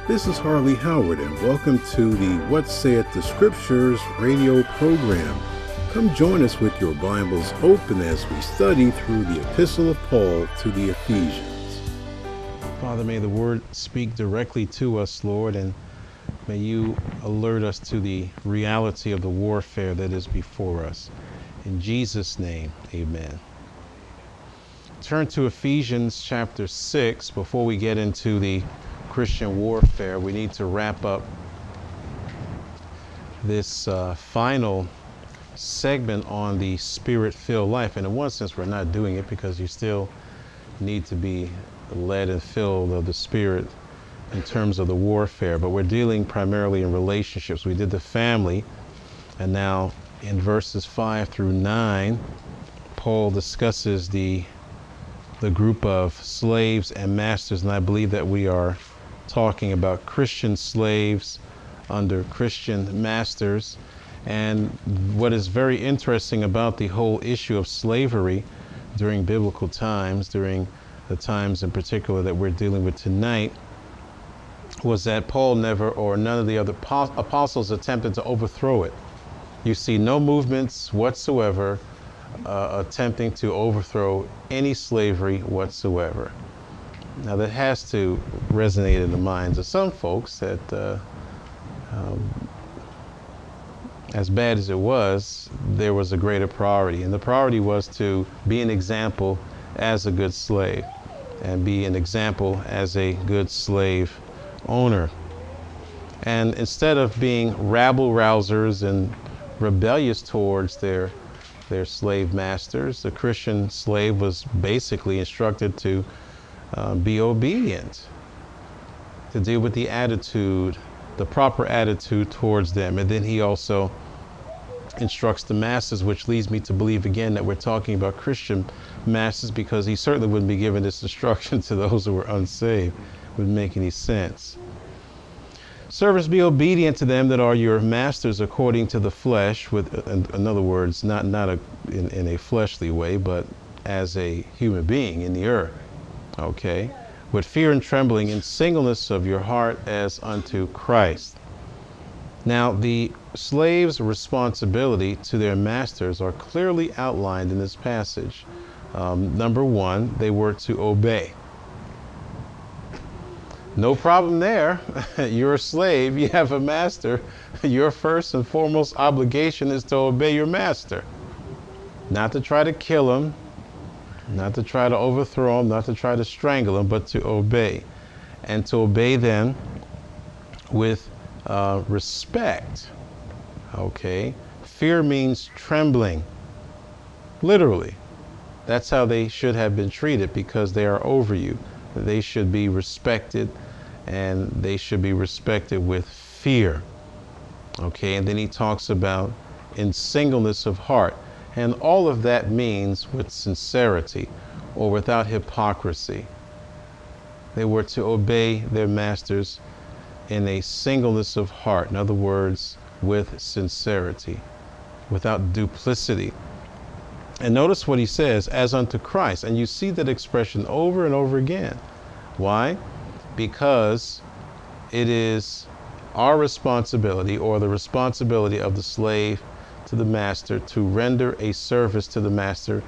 This is Harley Howard, and welcome to the What Saith the Scriptures radio program. Come join us with your Bibles open as we study through the Epistle of Paul to the Ephesians. Father, may the Word speak directly to us, Lord, and may you alert us to the reality of the warfare that is before us. In Jesus' name, amen. Turn to Ephesians chapter 6. Before we get into the Christian warfare, we need to wrap up this final segment on the Spirit-filled life. And in one sense, we're not doing it because you still need to be led and filled of the Spirit in terms of the warfare. But we're dealing primarily in relationships. We did the family, and now in verses 5 through 9, Paul discusses the group of slaves and masters, and I believe that we are talking about Christian slaves under Christian masters. And what is very interesting about the whole issue of slavery during biblical times, during the times in particular that we're dealing with tonight, was that Paul never, or none of the other apostles, attempted to overthrow it. You see no movements whatsoever attempting to overthrow any slavery whatsoever. Now that has to resonate in the minds of some folks that as bad as it was, there was a greater priority. And the priority was to be an example as a good slave and be an example as a good slave owner. And instead of being rabble-rousers and rebellious towards their slave masters, the Christian slave was basically instructed to be obedient, to deal with the attitude, the proper attitude towards them. And then he also instructs the masters, which leads me to believe again that we're talking about Christian masters, because he certainly wouldn't be giving this instruction to those who were unsaved. It wouldn't make any sense. Servants, be obedient to them that are your masters according to the flesh, in other words, not in a fleshly way, but as a human being in the earth. Okay, with fear and trembling, in singleness of your heart as unto Christ. Now, the slaves' responsibility to their masters are clearly outlined in this passage. Number one, they were to obey. No problem there. You're a slave, you have a master. Your first and foremost obligation is to obey your master. Not to try to kill him, not to try to overthrow him, not to try to strangle him, but to obey. And to obey them with respect. Okay? Fear means trembling. Literally. That's how they should have been treated, because they are over you. They should be respected, and they should be respected with fear. Okay? And then he talks about in singleness of heart. And all of that means with sincerity or without hypocrisy. They were to obey their masters in a singleness of heart. In other words, with sincerity, without duplicity. And notice what he says, as unto Christ. And you see that expression over and over again. Why? Because it is our responsibility, or the responsibility of the slave to the master, to render a service to the master,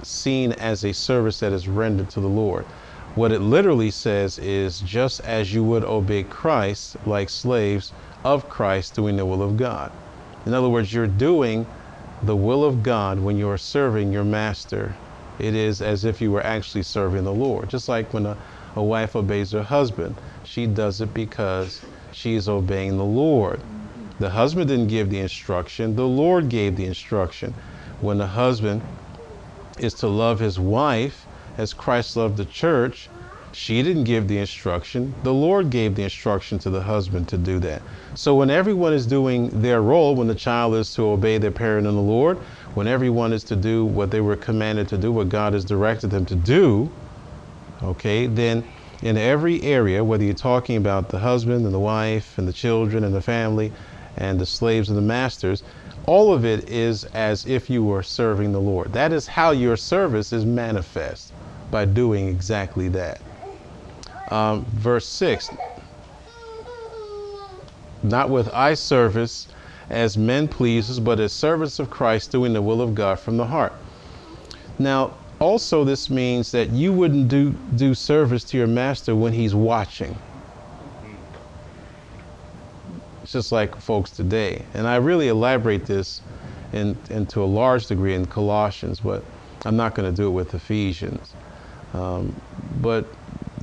seen as a service that is rendered to the Lord. What it literally says is, just as you would obey Christ, like slaves of Christ, doing the will of God. In other words, you're doing the will of God when you are serving your master. It is as if you were actually serving the Lord. Just like when a wife obeys her husband, she does it because she is obeying the Lord. The husband didn't give the instruction, the Lord gave the instruction. When the husband is to love his wife as Christ loved the church, she didn't give the instruction, the Lord gave the instruction to the husband to do that. So when everyone is doing their role, when the child is to obey their parent in the Lord, when everyone is to do what they were commanded to do, what God has directed them to do, okay, then in every area, whether you're talking about the husband and the wife and the children and the family and the slaves and the masters, all of it is as if you were serving the Lord. That is how your service is manifest, by doing exactly that. Verse 6, not with eye service as men pleasers, but as servants of Christ, doing the will of God from the heart. Now, also this means that you wouldn't do service to your master when he's watching. It's just like folks today. And I really elaborate this to a large degree in Colossians, but I'm not going to do it with Ephesians. But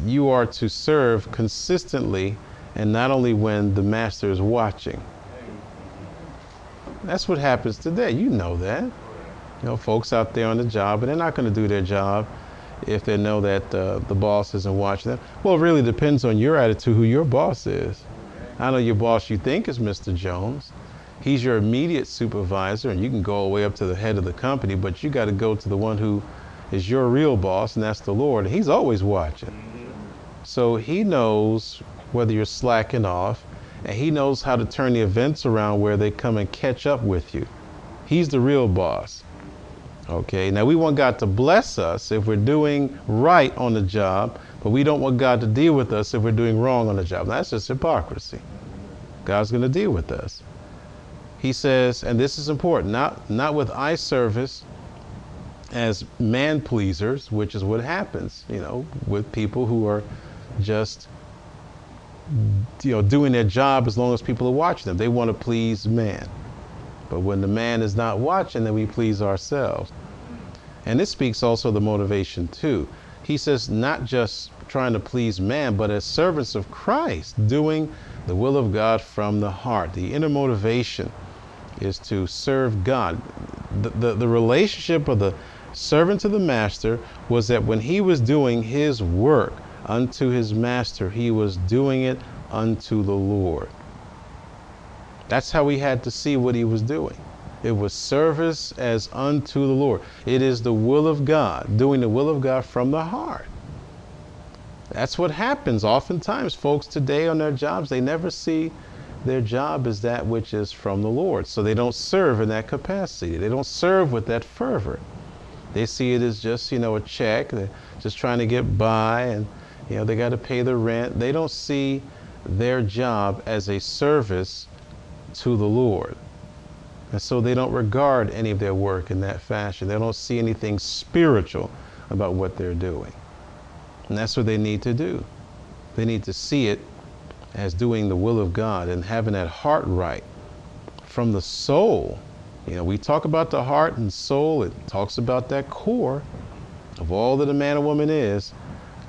you are to serve consistently, and not only when the master is watching. That's what happens today. You know that. You know, folks out there on the job, and they're not going to do their job if they know that the boss isn't watching them. Well, it really depends on your attitude, who your boss is. I know your boss you think is Mr. Jones. He's your immediate supervisor, and you can go all the way up to the head of the company, but you got to go to the one who is your real boss, and that's the Lord. He's always watching. So he knows whether you're slacking off, and he knows how to turn the events around where they come and catch up with you. He's the real boss. Okay, now we want God to bless us if we're doing right on the job, but we don't want God to deal with us if we're doing wrong on the job. Now, that's just hypocrisy. God's going to deal with us. He says, and this is important, not with eye service as man pleasers, which is what happens, you know, with people who are just, you know, doing their job as long as people are watching them. They want to please man. But when the man is not watching, then we please ourselves. And this speaks also the motivation too. He says not just trying to please man, but as servants of Christ, doing the will of God from the heart. The inner motivation is to serve God. The relationship of the servant to the master was that when he was doing his work unto his master, he was doing it unto the Lord. That's how he had to see what he was doing. It was service as unto the Lord. It is the will of God, doing the will of God from the heart. That's what happens oftentimes. Folks today on their jobs, they never see their job as that which is from the Lord. So they don't serve in that capacity. They don't serve with that fervor. They see it as just, you know, a check. They're just trying to get by, and, you know, they got to pay the rent. They don't see their job as a service to the Lord. And so they don't regard any of their work in that fashion. They don't see anything spiritual about what they're doing. And that's what they need to do. They need to see it as doing the will of God and having that heart right from the soul. You know, we talk about the heart and soul. It talks about that core of all that a man or woman is.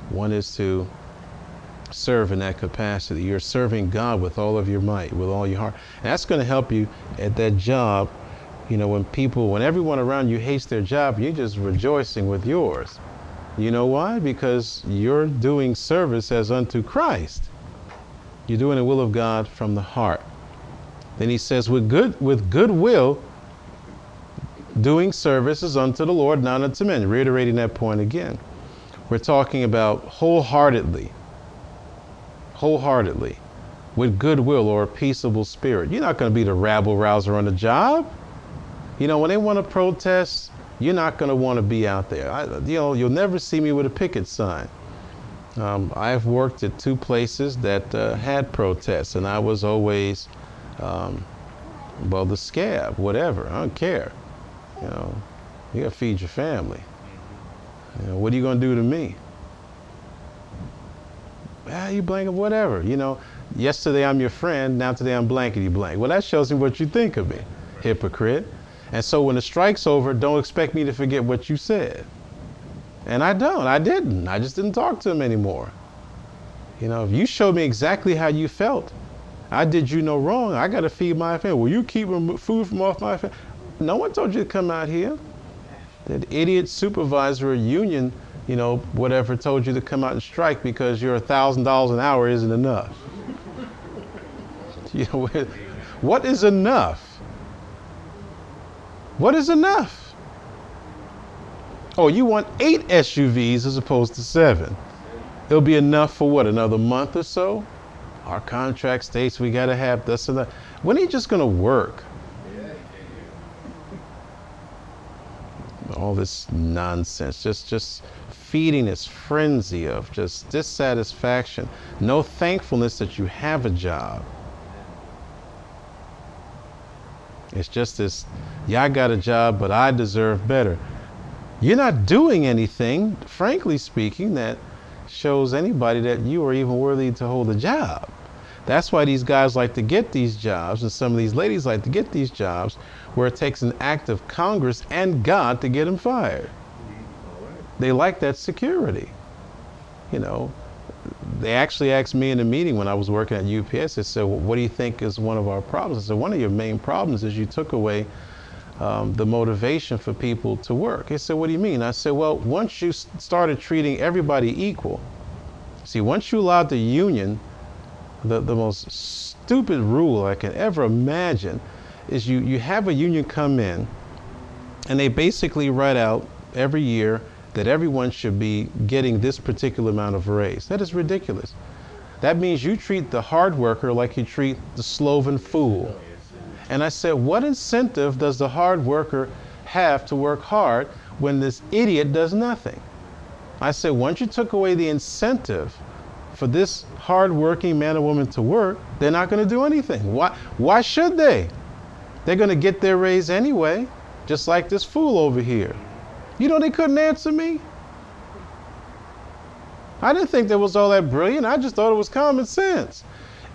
One is to serve in that capacity. You're serving God with all of your might, with all your heart. And that's going to help you at that job. You know, when everyone around you hates their job, you're just rejoicing with yours. You know why? Because you're doing service as unto Christ. You're doing the will of God from the heart. Then he says, with goodwill, doing service as unto the Lord, not unto men. Reiterating that point again. We're talking about wholeheartedly, with goodwill or a peaceable spirit. You're not going to be the rabble rouser on the job. You know, when they want to protest, you're not going to want to be out there. You know, you'll never see me with a picket sign. I've worked at 2 places that had protests, and I was always, well, the scab, whatever. I don't care. You know, you got to feed your family. You know, what are you going to do to me? You blank of whatever. You know, yesterday I'm your friend, now today I'm blankety blank. Well, that shows me what you think of me, hypocrite. And so when the strike's over, don't expect me to forget what you said. And I didn't. I just didn't talk to him anymore. You know, if you showed me exactly how you felt, I did you no wrong. I got to feed my family. Will you keep food from off my family? No one told you to come out here. That idiot supervisor or union, you know, whatever, told you to come out and strike because your $1,000 an hour isn't enough. You know, what is enough? What is enough? Oh, you want 8 SUVs as opposed to 7. It'll be enough for what, another month or so? Our contract states we got to have this and that. When are you just going to work? All this nonsense, just feeding this frenzy of just dissatisfaction, no thankfulness that you have a job. It's just this, yeah, I got a job, but I deserve better. You're not doing anything, frankly speaking, that shows anybody that you are even worthy to hold a job. That's why these guys like to get these jobs, and some of these ladies like to get these jobs where it takes an act of Congress and God to get them fired. They like that security. You know, they actually asked me in a meeting when I was working at UPS, they said, well, what do you think is one of our problems? I said, one of your main problems is you took away the motivation for people to work. They said, what do you mean? I said, well, once you started treating everybody equal, see, once you allowed the union, the most stupid rule I can ever imagine is you have a union come in and they basically write out every year that everyone should be getting this particular amount of raise. That is ridiculous. That means you treat the hard worker like you treat the sloven fool. And I said, what incentive does the hard worker have to work hard when this idiot does nothing? I said, once you took away the incentive for this hard-working man or woman to work, they're not going to do anything. Why should they? They're going to get their raise anyway, just like this fool over here. You know, they couldn't answer me. I didn't think that was all that brilliant. I just thought it was common sense.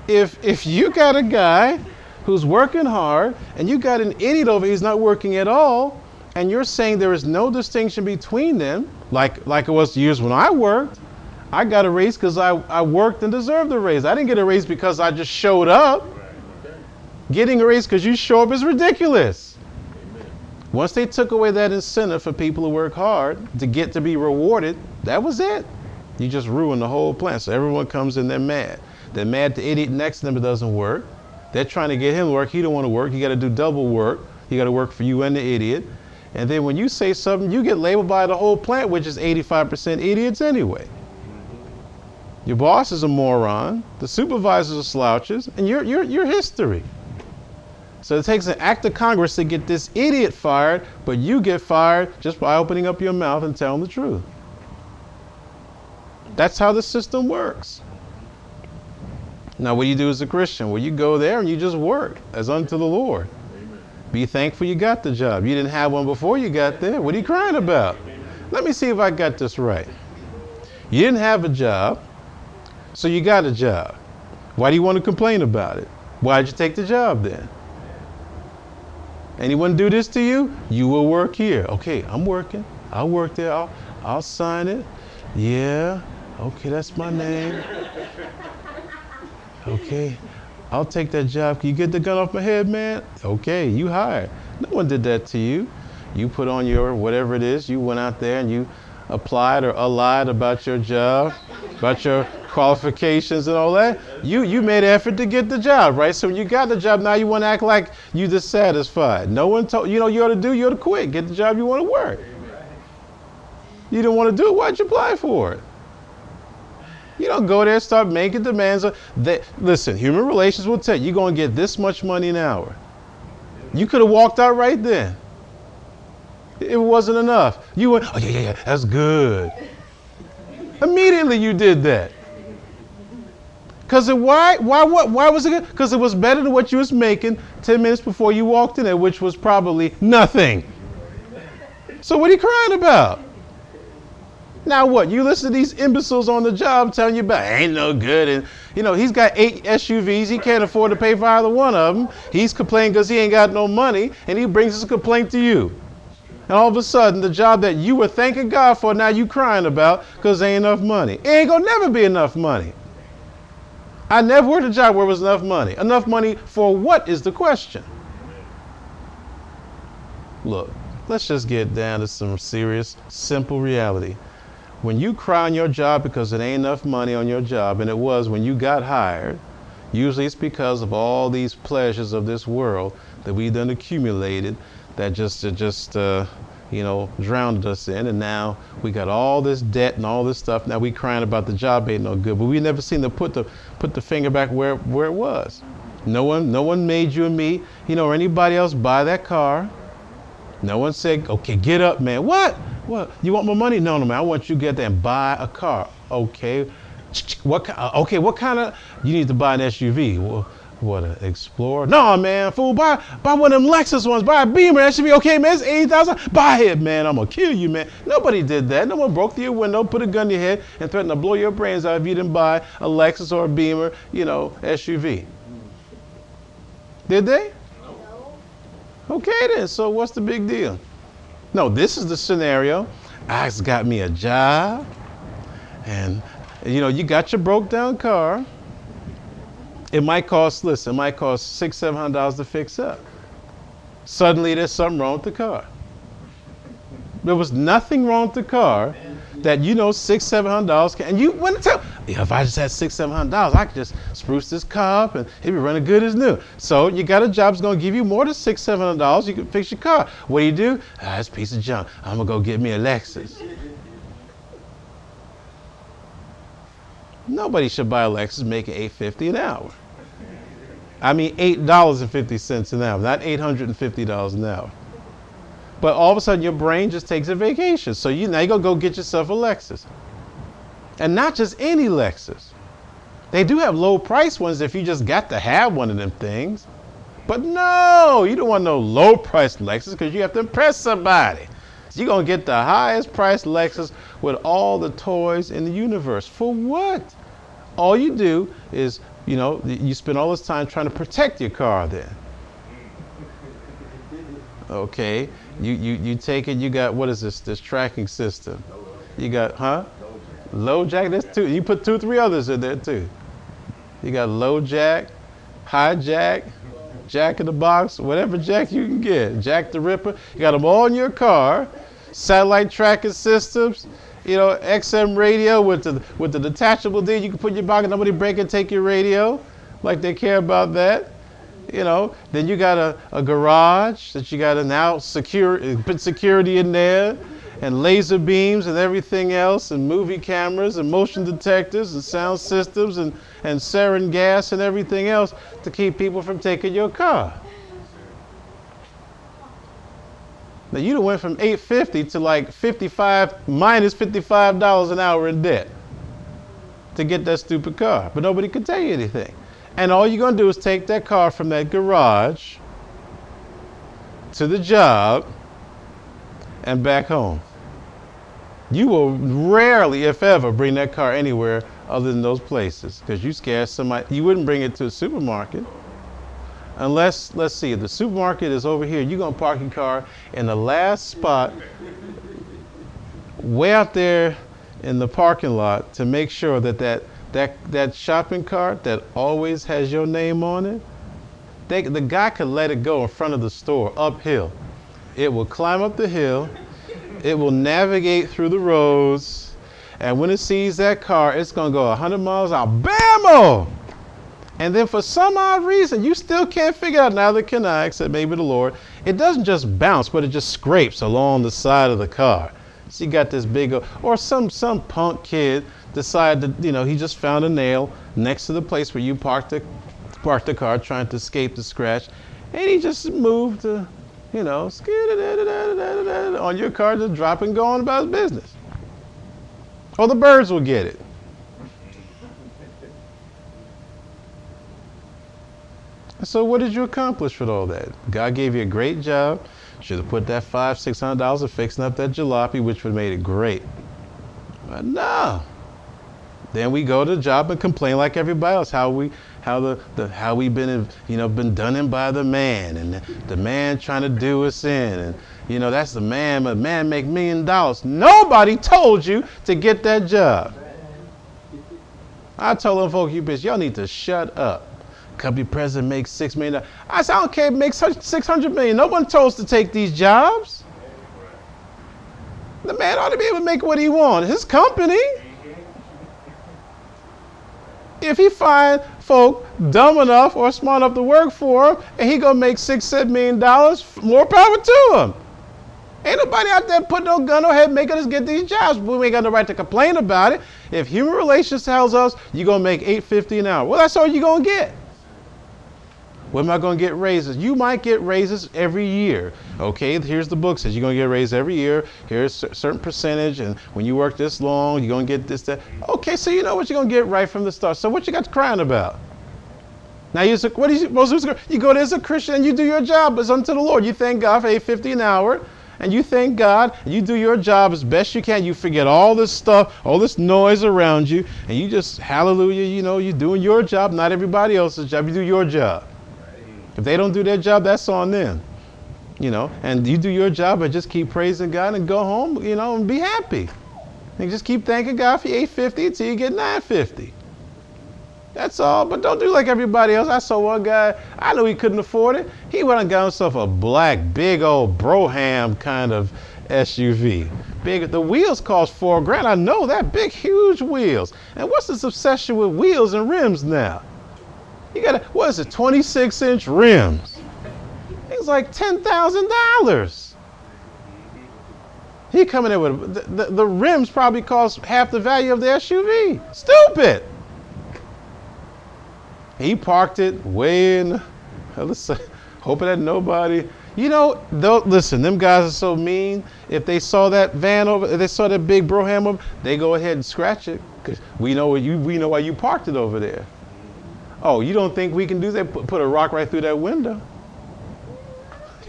If you got a guy who's working hard and you got an idiot over here who's not working at all, and you're saying there is no distinction between them, like it was years when I worked, I got a raise because I worked and deserved a raise. I didn't get a raise because I just showed up. Getting a raise because you show up is ridiculous. Once they took away that incentive for people who work hard to get to be rewarded, that was it. You just ruined the whole plan. So everyone comes in, they're mad. They're mad the idiot next to them, it doesn't work. They're trying to get him to work. He don't want to work. You got to do double work. You got to work for you and the idiot. And then when you say something, you get labeled by the whole plant, which is 85% idiots anyway. Your boss is a moron. The supervisors are slouches, and you're history. So it takes an act of Congress to get this idiot fired, but you get fired just by opening up your mouth and telling the truth. That's how the system works. Now, what do you do as a Christian? Well, you go there and you just work as unto the Lord. Amen. Be thankful you got the job. You didn't have one before you got there. What are you crying about? Amen. Let me see if I got this right. You didn't have a job, so you got a job. Why do you want to complain about it? Why did you take the job then? Anyone do this to you? You will work here. Okay, I'm working. I'll work there. I'll sign it. Yeah. Okay, that's my name. Okay, I'll take that job. Can you get the gun off my head, man? Okay, you hired. No one did that to you. You put on your whatever it is. You went out there and you applied or lied about your job, about your qualifications and all that. You made an effort to get the job, right? So when you got the job, now you want to act like you dissatisfied. No one told you know you ought to do. You ought to quit. Get the job you want to work. You didn't want to do it. Why'd you apply for it? You don't go there and start making demands. Listen, human relations will tell you, you're going to get this much money an hour. You could have walked out right then. It wasn't enough. You went, oh, yeah, that's good. Immediately you did that. Because why was it good? Because it was better than what you was making 10 minutes before you walked in there, which was probably nothing. So what are you crying about? Now what? You listen to these imbeciles on the job telling you about ain't no good, and you know he's got 8 SUVs. He can't afford to pay for either one of them. He's complaining because he ain't got no money, and he brings his complaint to you. And all of a sudden, the job that you were thanking God for, now you crying about because there ain't enough money. It ain't gonna never be enough money. I never worked a job where there was enough money. Enough money for what is the question? Look, let's just get down to some serious, simple reality. When you cry on your job because it ain't enough money on your job, and it was when you got hired, usually it's because of all these pleasures of this world that we done accumulated that just drowned us in, and now we got all this debt and all this stuff. Now we crying about the job ain't no good, but we never seen to put the finger back where it was. No one made you and me, or anybody else buy that car. No one said, okay, get up, man. What? You want more money? No, man. I want you to get there and buy a car. Okay. What kind of? You need to buy an SUV. Well, What, an Explorer? No, man, fool, buy one of them Lexus ones. Buy a Beamer. That should be okay, man. It's $80,000. Buy it, man. I'm going to kill you, man. Nobody did that. No one broke through your window, put a gun to your head, and threatened to blow your brains out if you didn't buy a Lexus or a Beamer, SUV. Did they? No. Okay, then. So what's the big deal? No, this is the scenario. I just got me a job, and, you got your broke down car. It might cost $600, $700 to fix up. Suddenly there's something wrong with the car. There was nothing wrong with the car that $600, $700 can, and you want to tell, if I just had $600, $700, I could just spruce this car up and it'd be running good as new. So you got a job that's gonna give you more than $600, $700, you can fix your car. What do? This piece of junk. I'm gonna go get me a Lexus. Nobody should buy a Lexus making $850 an hour. I mean $8.50 an hour, not $850 an hour. But all of a sudden your brain just takes a vacation. So now you're gonna go get yourself a Lexus. And not just any Lexus. They do have low price ones if you just got to have one of them things. But no, you don't want no low price Lexus because you have to impress somebody. So you're gonna get the highest priced Lexus with all the toys in the universe. For what? All you do is, you spend all this time trying to protect your car then. Okay, you take it, you got, what is this tracking system? You got, low jack, there's two. You put 2 or 3 others in there too. You got low jack, high jack, jack in the box, whatever jack you can get. Jack the Ripper, you got them all in your car. Satellite tracking systems, XM radio with the detachable deal. You can put in your pocket, nobody break and take your radio, like they care about that. Then you got a garage that you got to now put security in there, and laser beams and everything else, and movie cameras and motion detectors and sound systems and sarin gas and everything else to keep people from taking your car. Now you done went from $850 to like minus $55 an hour in debt to get that stupid car, but nobody can tell you anything. And all you're gonna do is take that car from that garage to the job and back home. You will rarely, if ever, bring that car anywhere other than those places because you scared somebody. You wouldn't bring it to a supermarket. Unless, let's see, if the supermarket is over here, you're going to park your car in the last spot way out there in the parking lot to make sure that shopping cart that always has your name on it, the guy could let it go in front of the store uphill. It will climb up the hill, it will navigate through the roads, and when it sees that car, it's going to go 100 miles out, bam-o! And then for some odd reason, you still can't figure out, neither can I, except maybe the Lord, it doesn't just bounce, but it just scrapes along the side of the car. So you got this big, or some punk kid decided that, he just found a nail next to the place where you parked the car trying to escape the scratch, and he just moved to, on your car, just drop and go on about his business. Or the birds will get it. So what did you accomplish with all that? God gave you a great job. Should have put that $500, $600 of fixing up that jalopy, which would have made it great. But no. Then we go to the job and complain like everybody else, how we've been, been done in by the man, and the man trying to do us in, and that's the man. But man make $1 million. Nobody told you to get that job. I told them folk, y'all need to shut up. Company president makes $6 million. I said, I don't care, make $600 million. No one told us to take these jobs. The man ought to be able to make what he wants. His company. If he find folk dumb enough or smart enough to work for him, and he gonna make $6-7 million, more power to him. Ain't nobody out there putting no gun on head making us get these jobs. We ain't got no right to complain about it. If human relations tells us you're gonna make $8.50 an hour, well, that's all you're gonna get. When am I going to get raises? You might get raises every year. Okay, here's the book says you're going to get raised every year. Here's a certain percentage, and when you work this long, you're going to get this, that. Okay, so you know what you're going to get right from the start. So what you got crying about? Now you say, what are you supposed to do? You go there as a Christian and you do your job as unto the Lord. You thank God for $8.50 an hour, and you thank God, and you do your job as best you can. You forget all this stuff, all this noise around you, and you just, hallelujah, you're doing your job, not everybody else's job. You do your job. If they don't do their job, that's on them. And you do your job and just keep praising God and go home, and be happy. And just keep thanking God for $8.50 until you get $9.50. That's all. But don't do like everybody else. I saw one guy, I knew he couldn't afford it. He went and got himself a black, big old Broham kind of SUV. The wheels cost $4,000. I know that. Big, huge wheels. And what's this obsession with wheels and rims now? You got, 26-inch rims. It's like $10,000. He coming in with, the rims probably cost half the value of the SUV. Stupid. He parked it way in, hoping that nobody, listen, them guys are so mean. If they saw that van if they saw that big Broham over, they go ahead and scratch it, because we know why you parked it over there. Oh, you don't think we can do that? Put a rock right through that window.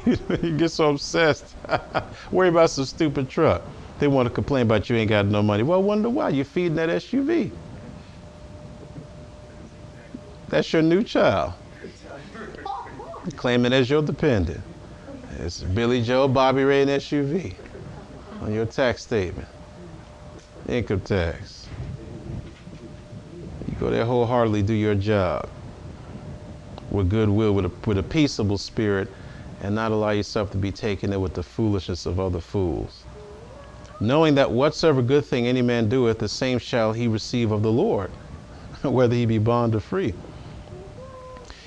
You get so obsessed. Worry about some stupid truck. They want to complain about you ain't got no money. Well, wonder why. You're feeding that SUV. That's your new child. Claim it as your dependent. It's Billy Joe, Bobby Ray, and SUV on your tax statement. Income tax. You go there wholeheartedly, do your job with goodwill, with a peaceable spirit, and not allow yourself to be taken in with the foolishness of other fools. Knowing that whatsoever good thing any man doeth, the same shall he receive of the Lord, whether he be bond or free.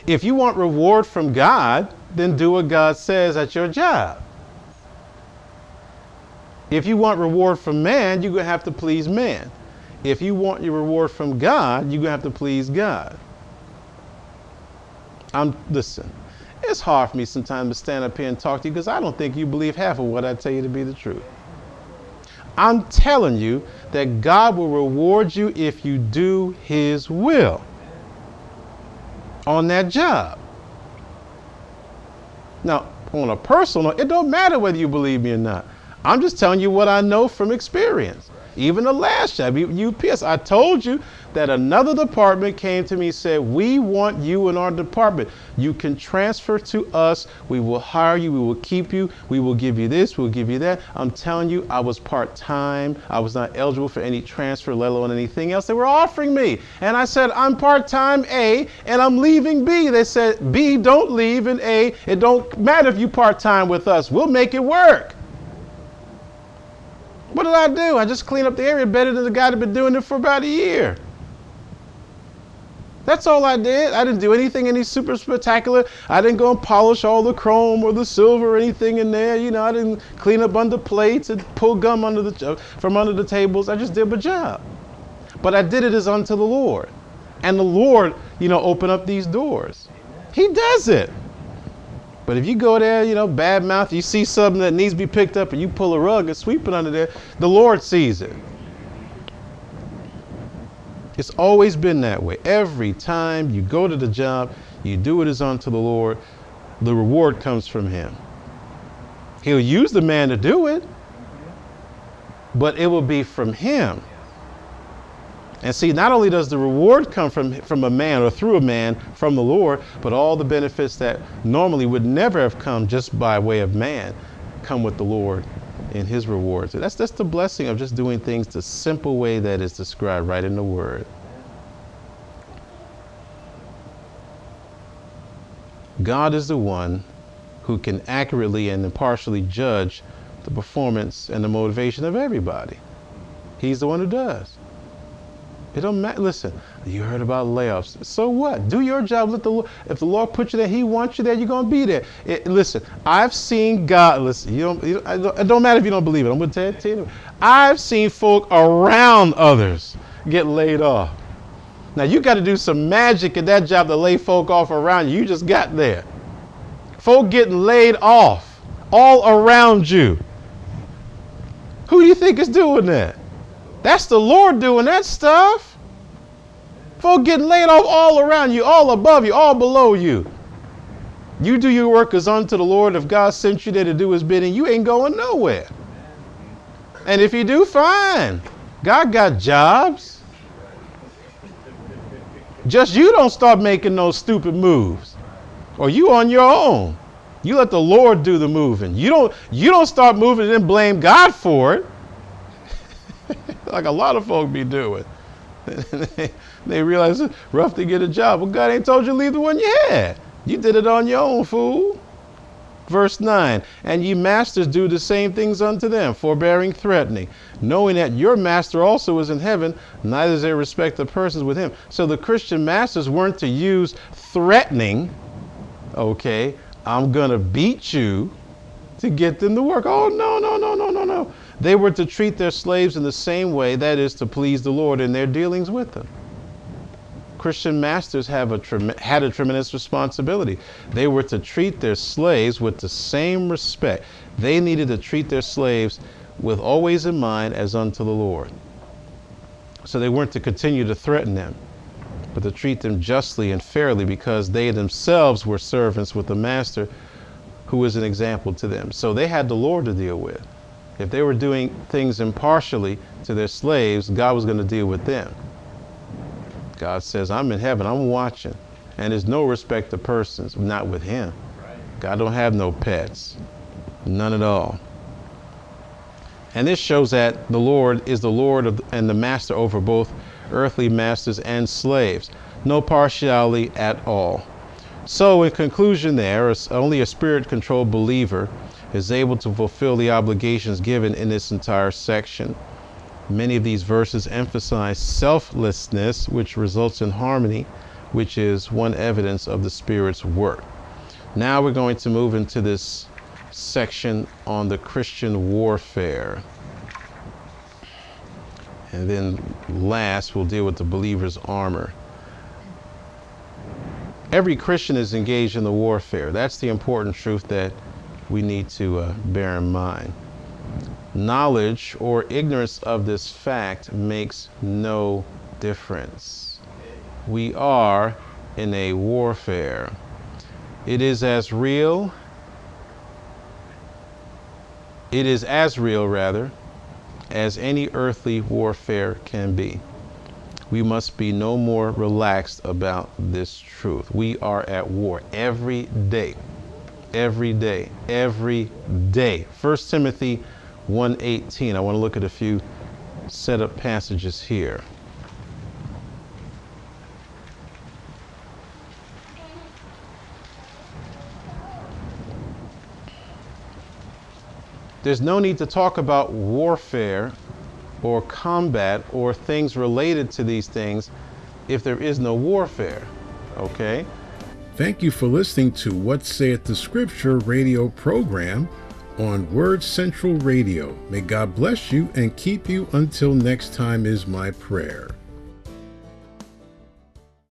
If you want reward from God, then do what God says at your job. If you want reward from man, you're going to have to please man. If you want your reward from God, you're going to have to please God. Listen, it's hard for me sometimes to stand up here and talk to you because I don't think you believe half of what I tell you to be the truth. I'm telling you that God will reward you if you do his will on that job. Now, on a personal note, it don't matter whether you believe me or not. I'm just telling you what I know from experience. Even the last job, UPS, I told you that another department came to me and said, we want you in our department. You can transfer to us. We will hire you. We will keep you. We will give you this. We'll give you that. I'm telling you, I was part-time. I was not eligible for any transfer, let alone anything else they were offering me. And I said, I'm part-time A, and I'm leaving B. They said, B, don't leave, and A, it don't matter if you part-time with us. We'll make it work. What did I do? I just cleaned up the area better than the guy that had been doing it for about a year. That's all I did. I didn't do anything any super spectacular. I didn't go and polish all the chrome or the silver or anything in there. I didn't clean up under plates and pull gum from under the tables. I just did my job. But I did it as unto the Lord. And the Lord, opened up these doors. He does it. But if you go there, bad mouth, you see something that needs to be picked up and you pull a rug and sweep it under there, the Lord sees it. It's always been that way. Every time you go to the job, you do it as unto the Lord, the reward comes from him. He'll use the man to do it, but it will be from him. And see, not only does the reward come from a man or through a man from the Lord, but all the benefits that normally would never have come just by way of man come with the Lord in his rewards. So that's the blessing of just doing things the simple way that is described right in the Word. God is the one who can accurately and impartially judge the performance and the motivation of everybody. He's the one who does. It don't matter. Listen, you heard about layoffs. So what? Do your job. If the Lord put you there, he wants you there, you're going to be there. Listen, I've seen God. Listen, it don't matter if you don't believe it. I'm going to tell you. I've seen folk around others get laid off. Now, you got to do some magic at that job to lay folk off around you. You just got there. Folk getting laid off all around you. Who do you think is doing that? That's the Lord doing that stuff. Folk getting laid off all around you, all above you, all below you. You do your work as unto the Lord. If God sent you there to do his bidding, you ain't going nowhere. And if you do, fine. God got jobs. Just you don't start making those stupid moves. Or you on your own. You let the Lord do the moving. You don't start moving and then blame God for it. Like a lot of folk be doing. They realize it's rough to get a job. Well, God ain't told you to leave the one you had. You did it on your own, fool. Verse 9, and ye masters do the same things unto them, forbearing, threatening, knowing that your master also is in heaven, neither is there respect of persons with him. So the Christian masters weren't to use threatening, okay, I'm going to beat you, to get them to work. Oh, no. They were to treat their slaves in the same way, that is, to please the Lord in their dealings with them. Christian masters had a tremendous responsibility. They were to treat their slaves with the same respect. They needed to treat their slaves with always in mind as unto the Lord. So they weren't to continue to threaten them, but to treat them justly and fairly, because they themselves were servants with the master who was an example to them. So they had the Lord to deal with. If they were doing things impartially to their slaves, God was going to deal with them. God says, I'm in heaven, I'm watching. And there's no respect to persons, not with him. God don't have no pets, none at all. And this shows that the Lord is the Lord and the master over both earthly masters and slaves. No partiality at all. So in conclusion only a spirit-controlled believer is able to fulfill the obligations given in this entire section. Many of these verses emphasize selflessness, which results in harmony, which is one evidence of the Spirit's work. Now we're going to move into this section on the Christian warfare. And then last, we'll deal with the believer's armor. Every Christian is engaged in the warfare. That's the important truth that we need to bear in mind. Knowledge or ignorance of this fact makes no difference. We are in a warfare. It is as real as any earthly warfare can be. We must be no more relaxed about this truth. We are at war every day. Every day. 1 Timothy 1:18. I want to look at a few setup passages here. There's no need to talk about warfare or combat or things related to these things if there is no warfare. Okay? Thank you for listening to What Saith the Scripture radio program on Word Central Radio. May God bless you and keep you until next time is my prayer.